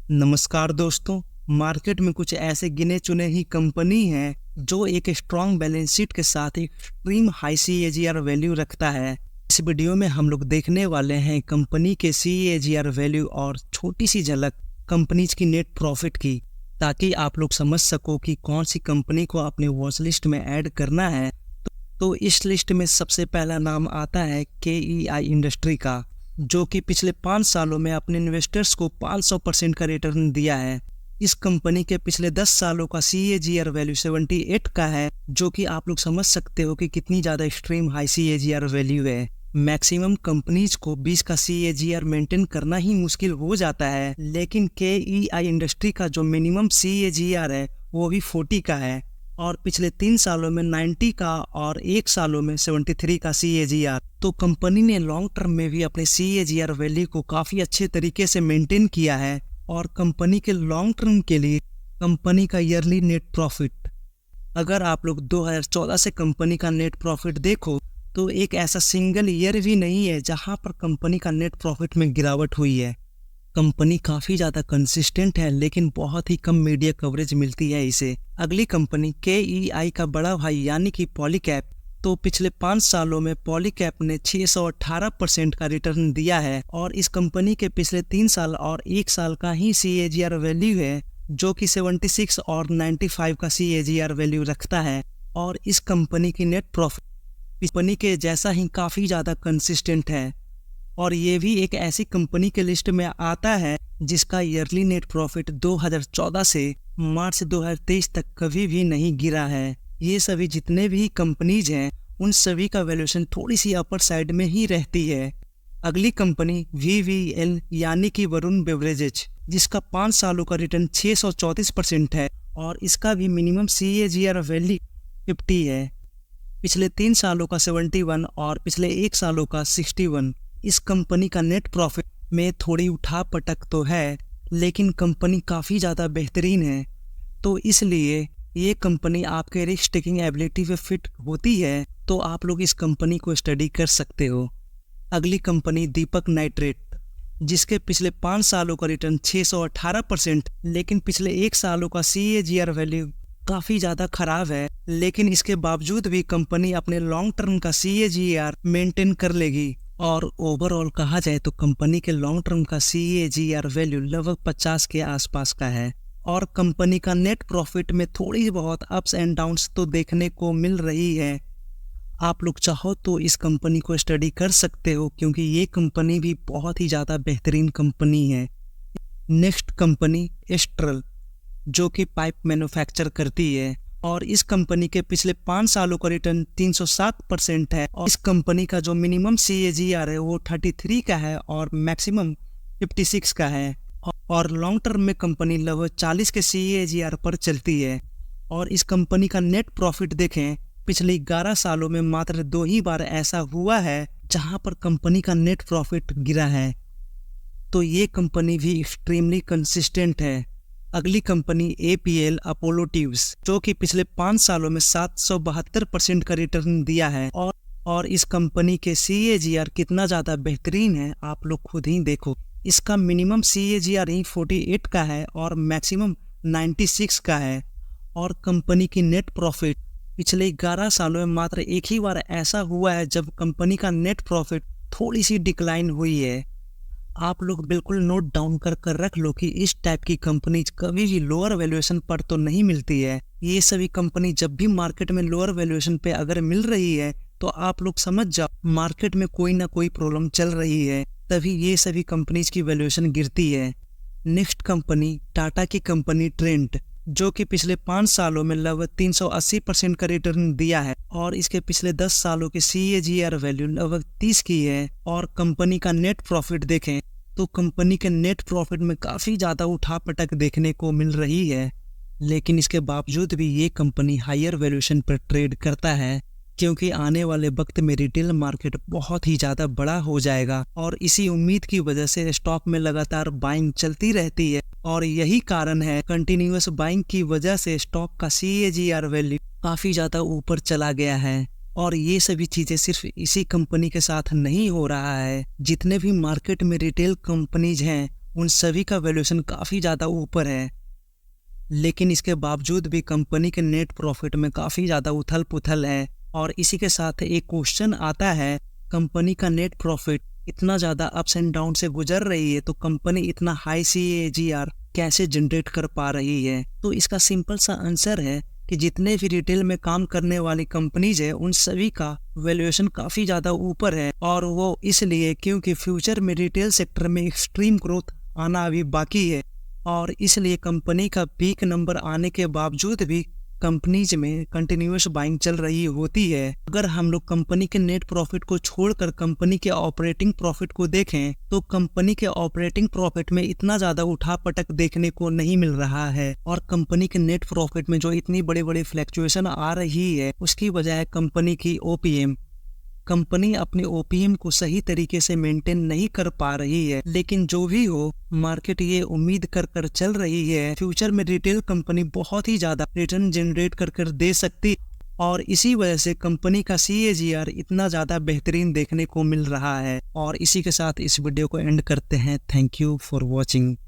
नमस्कार दोस्तों। मार्केट में कुछ ऐसे गिने चुने ही कंपनी हैं जो एक स्ट्रॉन्ग बैलेंस शीट के साथ एक एक्सट्रीम हाई CAGR वैल्यू रखता है। इस वीडियो में हम लोग देखने वाले हैं कंपनी के CAGR वैल्यू और छोटी सी झलक कंपनीज की नेट प्रॉफिट की, ताकि आप लोग समझ सको कि कौन सी कंपनी को अपने वॉच लिस्ट में ऐड करना है। तो इस लिस्ट में सबसे पहला नाम आता है KEI इंडस्ट्री का, जो कि पिछले 5 सालों में अपने इन्वेस्टर्स को 500% का रिटर्न दिया है। इस कंपनी के पिछले 10 सालों का CAGR वैल्यू 78 का है, जो कि आप लोग समझ सकते हो कि कितनी ज़्यादा एक्सट्रीम हाई CAGR वैल्यू है। मैक्सिमम कंपनीज को 20 का CAGR मेंटेन करना ही मुश्किल हो जाता है, लेकिन KEI इंडस्ट्री का जो मिनिमम CAGR है वो भी 40 का है, और पिछले 3 सालों में 90 का और 1 सालों में 73 का CAGR। तो कंपनी ने लॉन्ग टर्म में भी अपने CAGR वैल्यू को काफ़ी अच्छे तरीके से मेंटेन किया है। और कंपनी के लॉन्ग टर्म के लिए कंपनी का ईयरली नेट प्रॉफिट, अगर आप लोग 2014 से कंपनी का नेट प्रॉफिट देखो तो एक ऐसा सिंगल ईयर भी नहीं है जहां पर कंपनी का नेट प्रॉफिट में गिरावट हुई है। कंपनी काफ़ी ज़्यादा कंसिस्टेंट है, लेकिन बहुत ही कम मीडिया कवरेज मिलती है इसे। अगली कंपनी KEI का बड़ा भाई यानी कि पॉलीकैब। तो पिछले 5 सालों में पॉलीकैब ने 618% का रिटर्न दिया है, और इस कंपनी के पिछले 3 साल और 1 साल का ही CAGR वैल्यू है, जो कि 76 और 95 का CAGR वैल्यू रखता है। और इस कंपनी की नेट प्रॉफिट कंपनी के जैसा ही काफ़ी ज़्यादा कंसिस्टेंट है, और ये भी एक ऐसी कंपनी के लिस्ट में आता है जिसका ईयरली नेट प्रॉफिट 2014 से मार्च 2023 तक कभी भी नहीं गिरा है। ये सभी जितने भी कंपनीज हैं उन सभी का वैल्यूएशन थोड़ी सी अपर साइड में ही रहती है। अगली कंपनी VVL यानी कि वरुण बेवरेजेज, जिसका 5 सालों का रिटर्न 634% है, और इसका भी मिनिमम CAGR वैल्यू 50 है। पिछले 3 सालों का 71 और पिछले 1 सालों का 61। इस कंपनी का नेट प्रॉफिट में थोड़ी उठा पटक तो है, लेकिन कंपनी काफ़ी ज़्यादा बेहतरीन है। तो इसलिए ये कंपनी आपके रिस्क टेकिंग एबिलिटी पे फिट होती है, तो आप लोग इस कंपनी को स्टडी कर सकते हो। अगली कंपनी दीपक नाइट्रेट, जिसके पिछले 5 सालों का रिटर्न 618%, लेकिन पिछले 1 सालों का CAGR वैल्यू काफ़ी ज़्यादा ख़राब है, लेकिन इसके बावजूद भी कंपनी अपने लॉन्ग टर्म का CAGR मेंटेन कर लेगी। और ओवरऑल कहा जाए तो कंपनी के लॉन्ग टर्म का CAGR वैल्यू लगभग 50 के आसपास का है, और कंपनी का नेट प्रॉफिट में थोड़ी बहुत अप्स एंड डाउन्स तो देखने को मिल रही है। आप लोग चाहो तो इस कंपनी को स्टडी कर सकते हो, क्योंकि ये कंपनी भी बहुत ही ज़्यादा बेहतरीन कंपनी है। नेक्स्ट कंपनी एस्ट्रल, जो कि पाइप मैन्युफैक्चर करती है, और इस कंपनी के पिछले 5 सालों का रिटर्न 307% है, और इस कंपनी का जो मिनिमम CAGR है वो 33 का है और मैक्सिमम 56 का है, और लॉन्ग टर्म में कंपनी लगभग 40 के CAGR पर चलती है। और इस कंपनी का नेट प्रॉफिट देखें, पिछले 11 सालों में मात्र 2 ही बार ऐसा हुआ है जहां पर कंपनी का नेट प्रॉफिट गिरा है। तो ये कंपनी भी एक्सट्रीमली कंसिस्टेंट है। अगली कंपनी APL अपोलो ट्यूब्स, जो कि पिछले 5 सालों में 772% का रिटर्न दिया है, और इस कंपनी के CAGR कितना ज़्यादा बेहतरीन है आप लोग खुद ही देखो। इसका मिनिमम CAGR ही 48 का है और मैक्सिमम 96 का है। और कंपनी की नेट प्रॉफिट पिछले 11 सालों में मात्र एक ही बार ऐसा हुआ है जब कंपनी का नेट प्रॉफिट थोड़ी सी डिक्लाइन हुई है। आप लोग बिल्कुल नोट डाउन कर रख लो कि इस टाइप की कंपनी कभी भी लोअर वैल्यूएशन पर तो नहीं मिलती है। ये सभी कंपनी जब भी मार्केट में लोअर वैल्यूएशन पे अगर मिल रही है तो आप लोग समझ जाओ मार्केट में कोई ना कोई प्रॉब्लम चल रही है, तभी ये सभी कंपनीज की वैल्यूएशन गिरती है। नेक्स्ट कंपनी टाटा की कंपनी ट्रेंट, जो कि पिछले 5 सालों में लगभग 380% का रिटर्न दिया है, और इसके पिछले 10 सालों के CAGR वैल्यू लगभग 30 की है। और कंपनी का नेट प्रॉफिट देखें तो कंपनी के नेट प्रॉफिट में काफ़ी ज़्यादा उठापटक देखने को मिल रही है, लेकिन इसके बावजूद भी ये कंपनी हायर वैल्यूएशन पर ट्रेड करता है, क्योंकि आने वाले वक्त में रिटेल मार्केट बहुत ही ज़्यादा बड़ा हो जाएगा, और इसी उम्मीद की वजह से स्टॉक में लगातार बाइंग चलती रहती है। और यही कारण है कंटिन्यूअस बाइंग की वजह से स्टॉक का CAGR वैल्यू काफ़ी ज़्यादा ऊपर चला गया है। और ये सभी चीज़ें सिर्फ इसी कंपनी के साथ नहीं हो रहा है, जितने भी मार्केट में रिटेल कंपनीज हैं उन सभी का वैल्यूएशन काफ़ी ज़्यादा ऊपर है। लेकिन इसके बावजूद भी कंपनी के नेट प्रॉफिट में काफ़ी ज़्यादा उथल पुथल है। और इसी के साथ एक क्वेश्चन आता है, कंपनी का नेट प्रॉफिट इतना ज़्यादा अप्स एंड डाउन से गुजर रही है तो कंपनी इतना हाई CAGR कैसे जनरेट कर पा रही है? तो इसका सिंपल सा आंसर है कि जितने भी रिटेल में काम करने वाली कंपनीज है उन सभी का वैल्यूएशन काफ़ी ज़्यादा ऊपर है। और वो इसलिए क्योंकि फ्यूचर में रिटेल सेक्टर में एक्सट्रीम ग्रोथ आना अभी बाकी है। और इसलिए कंपनी का पीक नंबर आने के बावजूद भी कंपनीज में कंटिन्यूअस बाइंग चल रही होती है। अगर हम लोग कंपनी के नेट प्रॉफिट को छोड़कर कंपनी के ऑपरेटिंग प्रॉफिट को देखें तो कंपनी के ऑपरेटिंग प्रॉफिट में इतना ज़्यादा उठापटक देखने को नहीं मिल रहा है। और कंपनी के नेट प्रॉफिट में जो इतनी बड़ी बड़ी फ्लैक्चुएशन आ रही है उसकी वजह है कंपनी की OPM। कंपनी अपने OPM को सही तरीके से मेंटेन नहीं कर पा रही है। लेकिन जो भी हो, मार्केट ये उम्मीद कर चल रही है फ्यूचर में रिटेल कंपनी बहुत ही ज़्यादा रिटर्न जनरेट कर दे सकती। और इसी वजह से कंपनी का CAGR इतना ज़्यादा बेहतरीन देखने को मिल रहा है। और इसी के साथ इस वीडियो को एंड करते हैं। Thank you for watching.